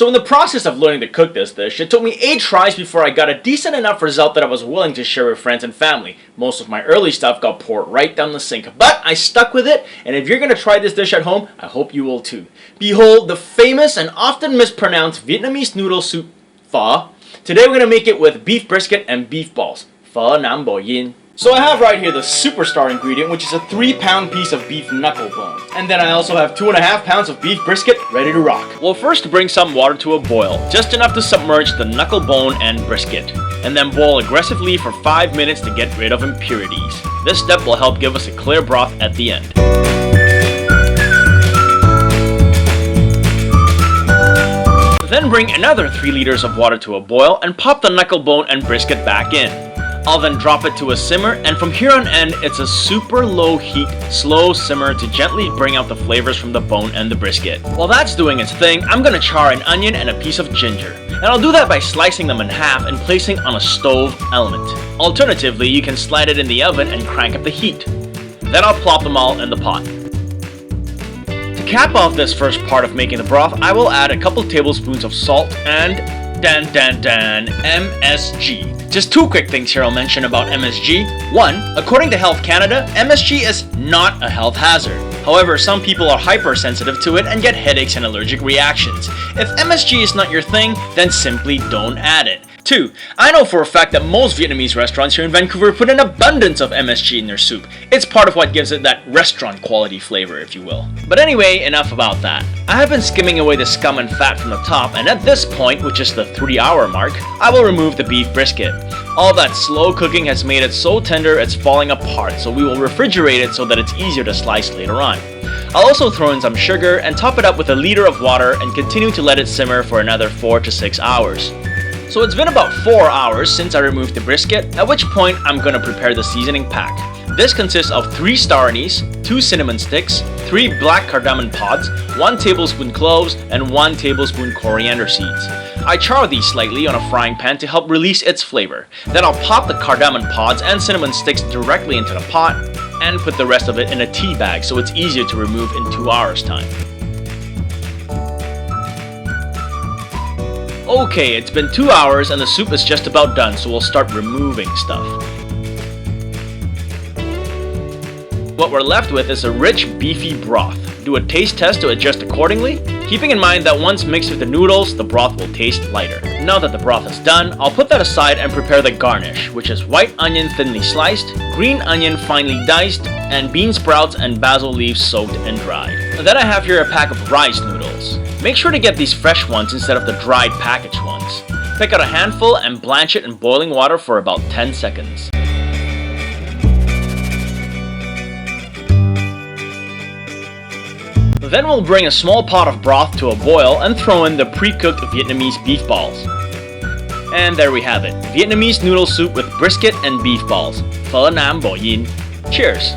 So in the process of learning to cook this dish, it took me 8 tries before I got a decent enough result that I was willing to share with friends and family. Most of my early stuff got poured right down the sink, but I stuck with it, and if you're gonna try this dish at home, I hope you will too. Behold the famous and often mispronounced Vietnamese noodle soup pho. Today we're gonna make it with beef brisket and beef balls. Pho Nam Bo Yin. So I have right here the superstar ingredient, which is a 3-pound piece of beef knuckle bone. And then I also have 2.5 pounds of beef brisket ready to rock. We'll first bring some water to a boil, just enough to submerge the knuckle bone and brisket. And then boil aggressively for 5 minutes to get rid of impurities. This step will help give us a clear broth at the end. Then bring another 3 liters of water to a boil and pop the knuckle bone and brisket back in. I'll then drop it to a simmer, and from here on end, it's a super low heat, slow simmer to gently bring out the flavors from the bone and the brisket. While that's doing its thing, I'm gonna char an onion and a piece of ginger. And I'll do that by slicing them in half and placing on a stove element. Alternatively, you can slide it in the oven and crank up the heat. Then I'll plop them all in the pot. To cap off this first part of making the broth, I will add a couple tablespoons of salt and MSG. Just 2 quick things here I'll mention about MSG. 1. According to Health Canada, MSG is not a health hazard. However, some people are hypersensitive to it and get headaches and allergic reactions. If MSG is not your thing, then simply don't add it. 2. I know for a fact that most Vietnamese restaurants here in Vancouver put an abundance of MSG in their soup. It's part of what gives it that restaurant quality flavor, if you will. But anyway, enough about that. I have been skimming away the scum and fat from the top, and at this point, which is the 3-hour mark, I will remove the beef brisket. All that slow cooking has made it so tender it's falling apart, so we will refrigerate it so that it's easier to slice later on. I'll also throw in some sugar and top it up with a liter of water and continue to let it simmer for another 4 to 6 hours. So it's been about 4 hours since I removed the brisket, at which point I'm gonna prepare the seasoning pack. This consists of 3 star anise, 2 cinnamon sticks, 3 black cardamom pods, 1 tablespoon cloves, and 1 tablespoon coriander seeds. I char these slightly on a frying pan to help release its flavor. Then I'll pop the cardamom pods and cinnamon sticks directly into the pot and put the rest of it in a tea bag so it's easier to remove in 2 hours time. Okay, it's been 2 hours and the soup is just about done, so we'll start removing stuff. What we're left with is a rich, beefy broth. Do a taste test to adjust accordingly, keeping in mind that once mixed with the noodles, the broth will taste lighter. Now that the broth is done, I'll put that aside and prepare the garnish, which is white onion thinly sliced, green onion finely diced, and bean sprouts and basil leaves soaked and dried. Then I have here a pack of rice noodles. Make sure to get these fresh ones instead of the dried packaged ones. Pick out a handful and blanch it in boiling water for about 10 seconds. Then we'll bring a small pot of broth to a boil and throw in the pre-cooked Vietnamese beef balls. And there we have it, Vietnamese noodle soup with brisket and beef balls. Pho Nam Bo Yin. Cheers!